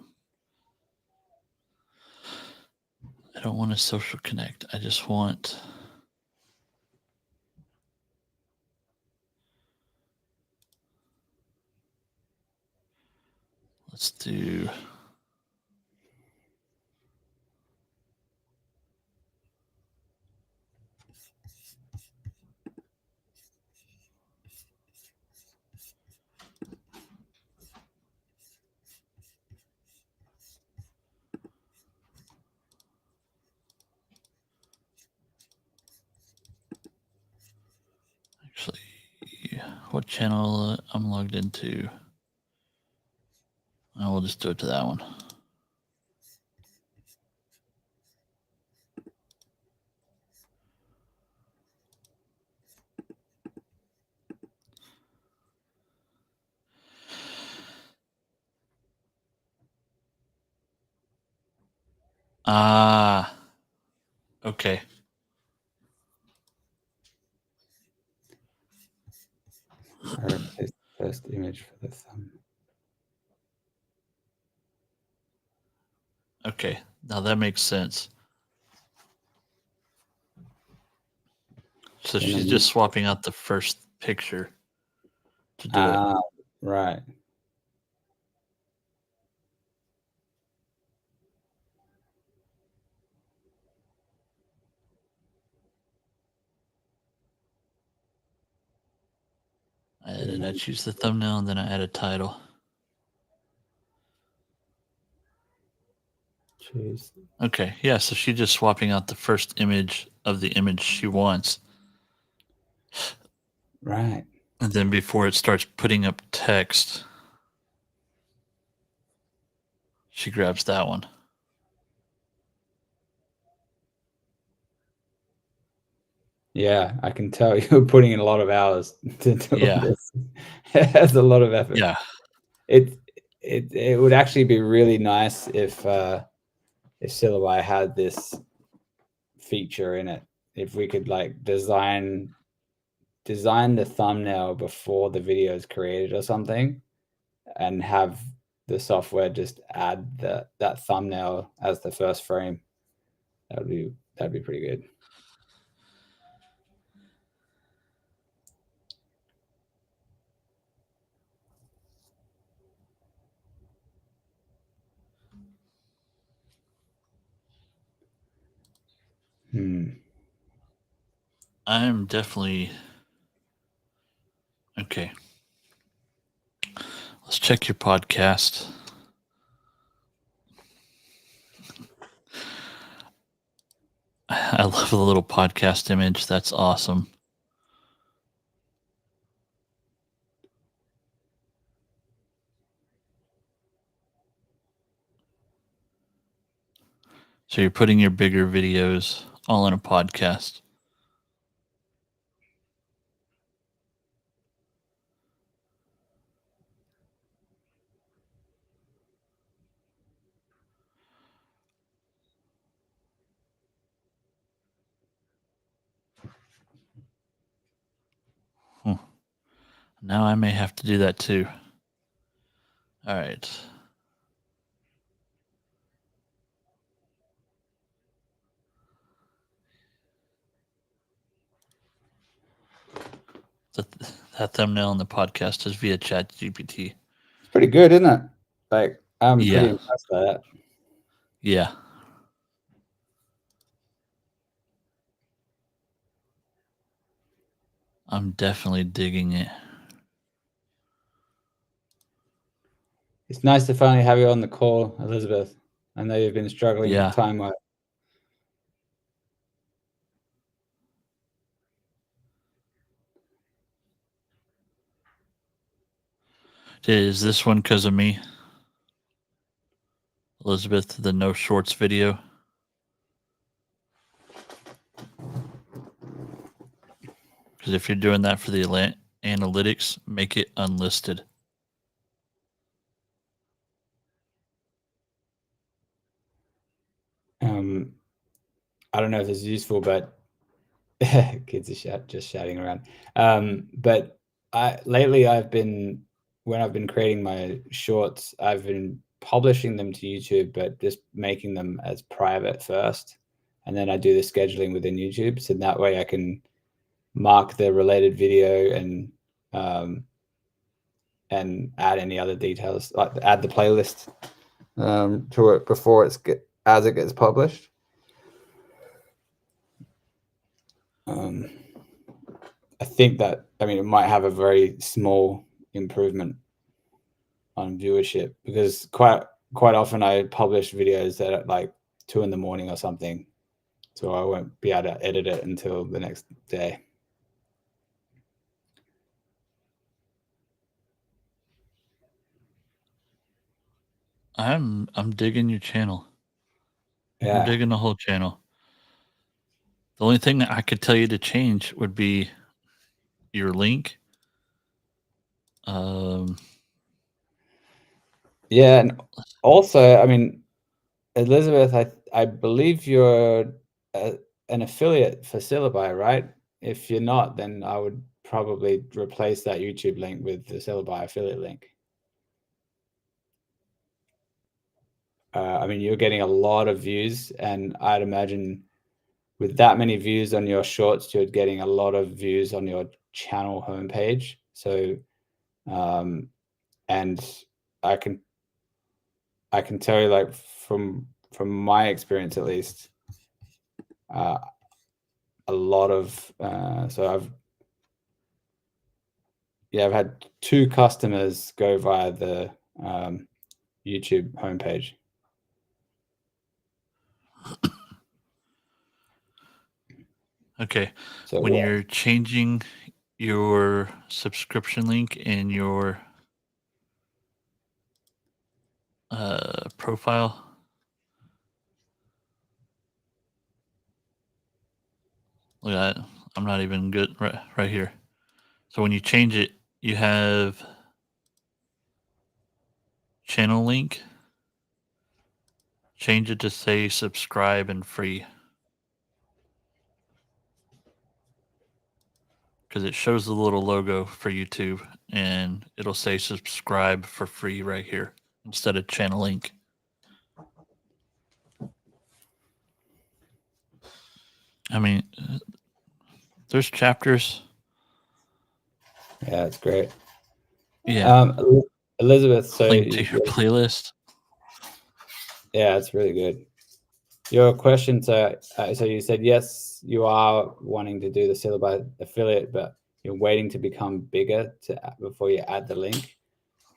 I don't want a social connect. I just want. Let's do. Actually, what channel I'm logged into? I will just do it to that one. Ah, okay. it's the first image for the thumb. Okay, now that makes sense. So she's just swapping out the first picture to do it. Right. I choose the thumbnail and then I add a title. Choose. Okay, yeah, so she's just swapping out the first image of the image she wants. Right. And then before it starts putting up text, she grabs that one. Yeah, I can tell you're putting in a lot of hours to do Yeah. this. It has a lot of effort. Yeah. It would actually be really nice if Syllabi had this feature in it. If we could like design the thumbnail before the video is created or something, and have the software just add that thumbnail as the first frame. That'd be pretty good. I'm definitely okay. Let's check your podcast. I love the little podcast image. That's awesome. So you're putting your bigger videos all in a podcast. Now I may have to do that too. All right. That thumbnail on the podcast is via ChatGPT. It's pretty good, isn't it? Like, I'm pretty Yeah. impressed by that. Yeah. I'm definitely digging it. It's nice to finally have you on the call, Elizabeth. I know you've been struggling Yeah. time-wise. Is this one because of me? Elizabeth, the no shorts video? Because if you're doing that for the analytics, make it unlisted. I don't know if this is useful, but kids are just shouting around. But lately when I've been creating my shorts, I've been publishing them to YouTube, but just making them as private first. And then I do the scheduling within YouTube. So that way I can mark the related video and add any other details, like add the playlist to it before as it gets published. I think that, I mean, it might have a very small improvement on viewership, because quite often I publish videos that are like 2 in the morning or something, so I won't be able to edit it until the next day. I'm digging your channel. Yeah. I'm digging the whole channel. The only thing that I could tell you to change would be your link. Yeah, and also, I mean, Elizabeth, I believe you're an affiliate for Syllaby, right? If you're not, then I would probably replace that YouTube link with the Syllaby affiliate link. I mean, you're getting a lot of views, and I'd imagine with that many views on your shorts, you're getting a lot of views on your channel homepage. So, and I can tell you, like, from my experience at least, a lot of I've had 2 customers go via the YouTube homepage. Okay. So when you're changing your subscription link in your profile, look at that. I'm not even good right here. So when you change it, you have channel link. Change it to say subscribe and free, because it shows the little logo for YouTube and it'll say subscribe for free right here instead of channel link. I mean, there's chapters. yeah, it's great. Yeah. Elizabeth, so Link to your playlist. yeah, it's really good. Your question, so you said yes, you are wanting to do the Syllabi affiliate, but you're waiting to become bigger before you add the link.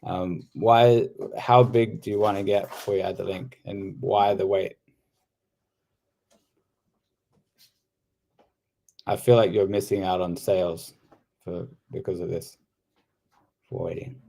Why? How big do you want to get before you add the link, and why the wait? I feel like you're missing out on sales because of this. For waiting.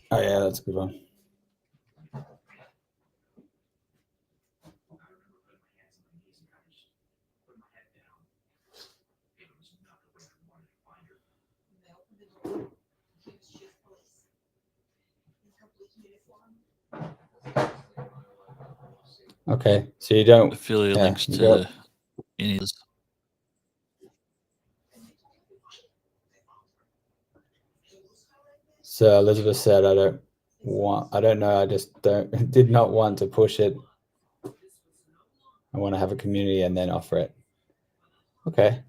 Oh yeah, that's a good one. Okay, so you don't affiliate links to go. any of this. So Elizabeth said, I don't know. I just did not want to push it. I want to have a community and then offer it. Okay.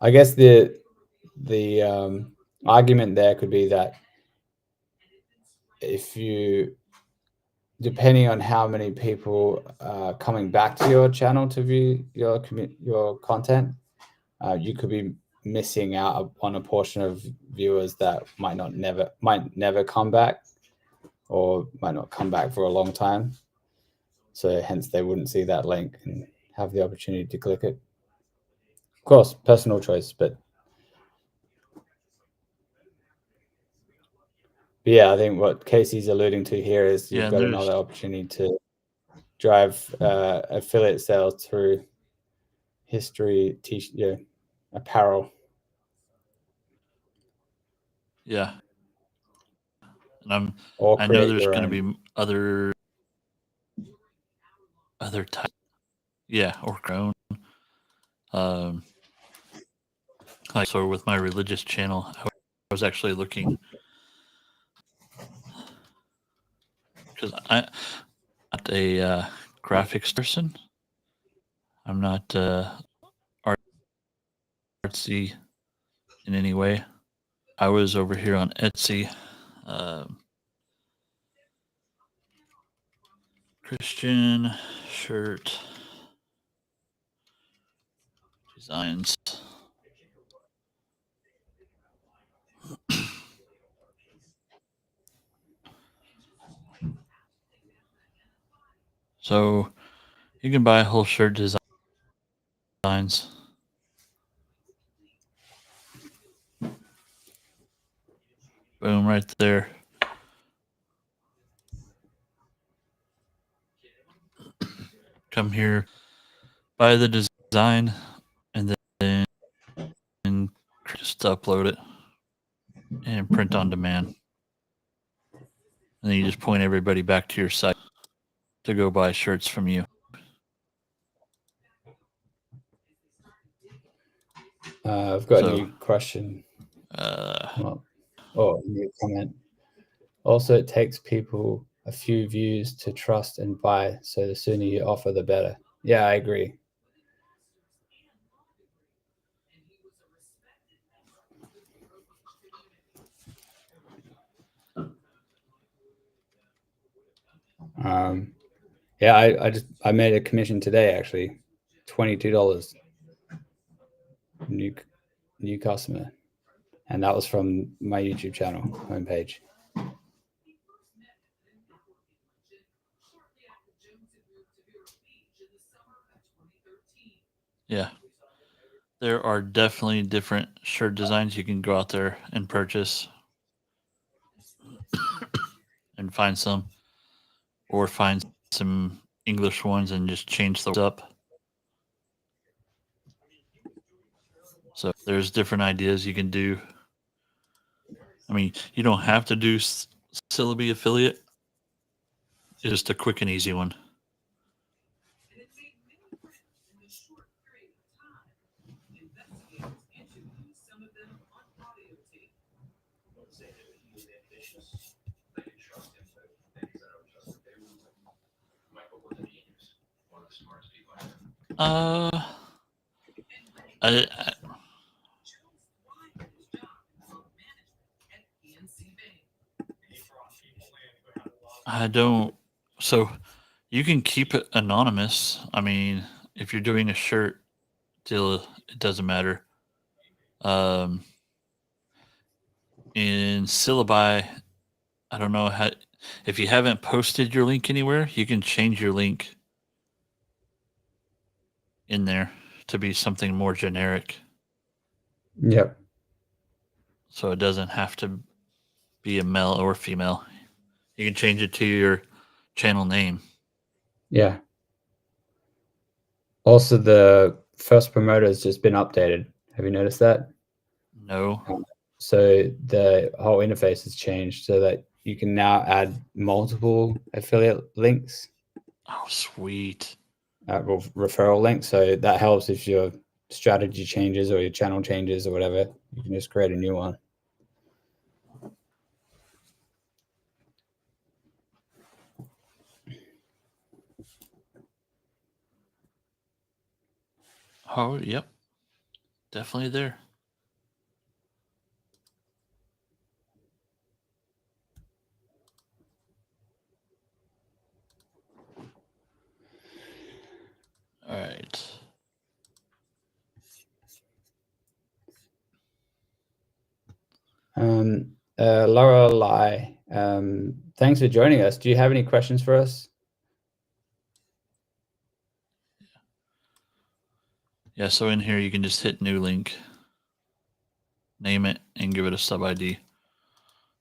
I guess the argument there could be that if you, depending on how many people are coming back to your channel to view your content, you could be missing out on a portion of viewers that might never come back, or might not come back for a long time. So hence they wouldn't see that link and have the opportunity to click it. Of course, personal choice, but yeah, I think what Casey's alluding to here is you've got another opportunity to drive affiliate sales through history, apparel. Yeah. And or I know create there's your going to own. be other types. Yeah, or grown. Like, so with my religious channel, I was actually looking, because I'm not a graphics person. I'm not artsy in any way. I was over here on Etsy, Christian shirt designs. So you can buy whole shirt designs. Boom, right there. Come here, buy the design, and then just upload it and print on demand. And then you just point everybody back to your site to go buy shirts from you. I've got a new question. New comment. Also, it takes people a few views to trust and buy, so the sooner you offer, the better. Yeah, I agree. Yeah, I made a commission today, actually, $22. New customer, and that was from my YouTube channel homepage. Yeah, there are definitely different shirt designs you can go out there and purchase and find some, or find some English ones and just change those up. So there's different ideas you can do. I mean, you don't have to do Syllaby affiliate. It's just a quick and easy one. I don't. So you can keep it anonymous. I mean, if you're doing a shirt deal, it doesn't matter. Um, in Syllabi, I don't know how. If you haven't posted your link anywhere, you can change your link in there to be something more generic. Yep. So it doesn't have to be a male or female. You can change it to your channel name. Yeah. Also, the first promoter has just been updated. Have you noticed that? No. So the whole interface has changed so that you can now add multiple affiliate links, Oh, sweet. referral links. So that helps if your strategy changes or your channel changes or whatever. You can just create a new one. Oh, yep. Definitely there. All right. Laura Lai, thanks for joining us. Do you have any questions for us? Yeah, so in here you can just hit new link, name it, and give it a sub ID.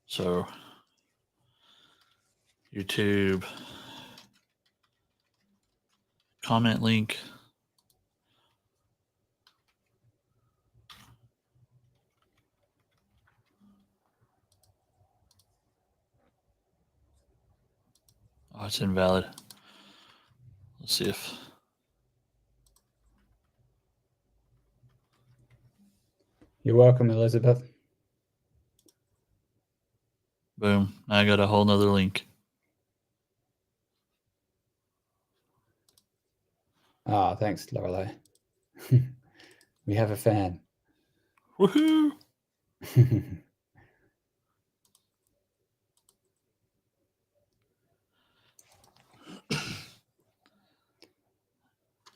So YouTube comment link. Oh, it's invalid. Let's see if. You're welcome, Elizabeth. Boom. Now I got a whole nother link. Ah, thanks, Lorelei. We have a fan. Woohoo!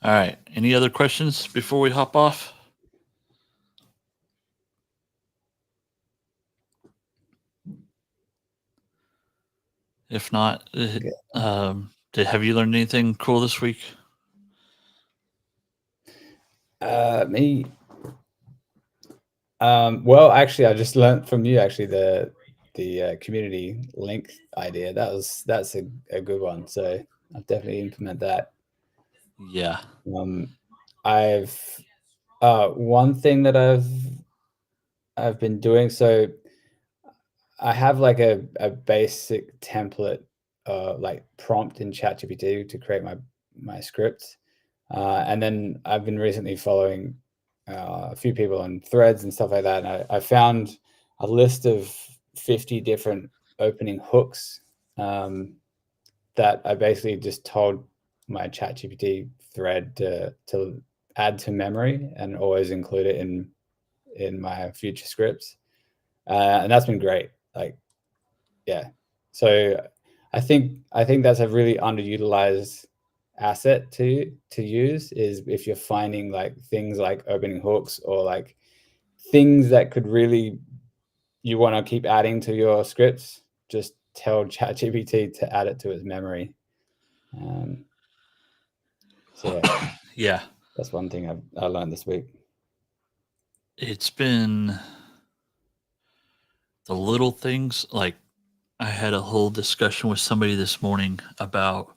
All right. Any other questions before we hop off? If not, have you learned anything cool this week? Me. Well, actually, I just learned from you actually the community link idea. That's a good one. So I'll definitely implement that. Yeah. I've one thing that I've been doing. So I have like a basic template, like prompt in ChatGPT to create my scripts, and then I've been recently following a few people on threads and stuff like that. And I found a list of 50 different opening hooks that I basically just told my ChatGPT thread to add to memory and always include it in my future scripts, and that's been great. Like, yeah. So I think that's a really underutilized asset to use, is if you're finding like things like opening hooks or like things that could really, you want to keep adding to your scripts, just tell ChatGPT to add it to its memory. So yeah, Yeah. that's one thing I learned this week. It's been the little things. Like, I had a whole discussion with somebody this morning about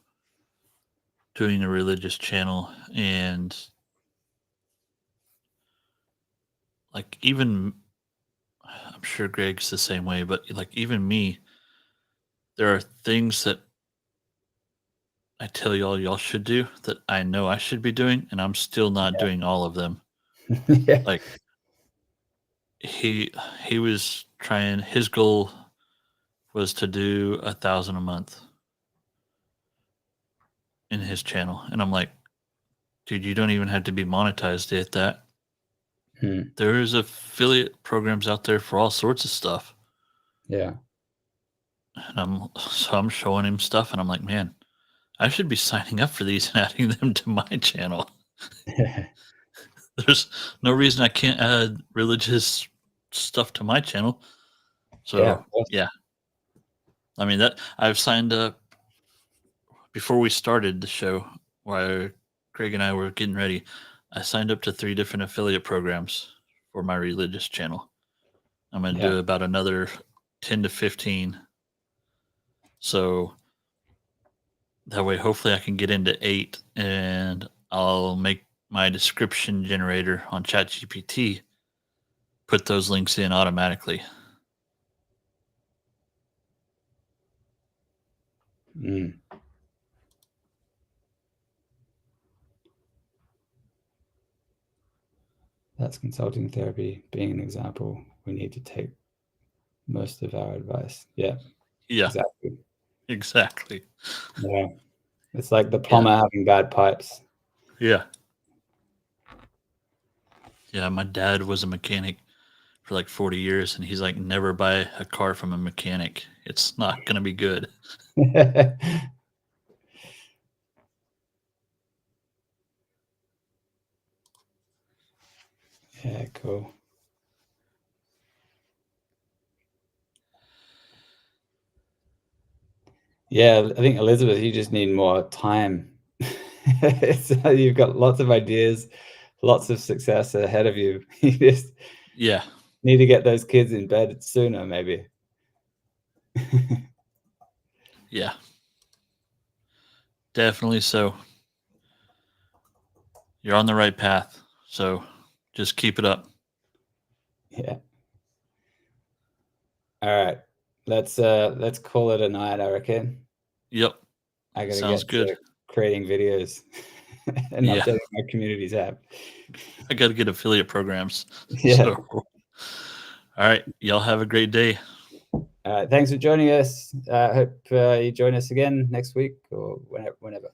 doing a religious channel, and like, even I'm sure Greg's the same way, but like, even me, there are things that I tell y'all should do that I know I should be doing, and I'm still not doing all of them. Yeah. Like, he was trying, his goal was to do 1,000 a month in his channel, and I'm like, dude, you don't even have to be monetized at that. There's affiliate programs out there for all sorts of stuff. Yeah. And I'm showing him stuff, and I'm like, man, I should be signing up for these and adding them to my channel. There's no reason I can't add religious stuff to my channel. So yeah. I mean, that I've signed up before we started the show, while Craig and I were getting ready. I signed up to 3 different affiliate programs for my religious channel. I'm going to do about another 10 to 15. So that way, hopefully I can get into 8, and I'll make my description generator on ChatGPT put those links in automatically. That's consulting therapy being an example. We need to take most of our advice. Yeah. Exactly. Yeah. It's like the plumber having bad pipes. Yeah. My dad was a mechanic for like 40 years, and he's like, never buy a car from a mechanic. It's not going to be good. Yeah, cool. Yeah, I think, Elizabeth, you just need more time. So you've got lots of ideas, lots of success ahead of you. You just need to get those kids in bed sooner, maybe. Yeah. Definitely so. You're on the right path. So just keep it up. Yeah. All right. Let's call it a night, I reckon. Yep. I gotta Sounds get good. to creating videos and updating my communities app. I got to get affiliate programs. Yeah. So, all right. Y'all have a great day. Thanks for joining us. I hope you join us again next week or whenever.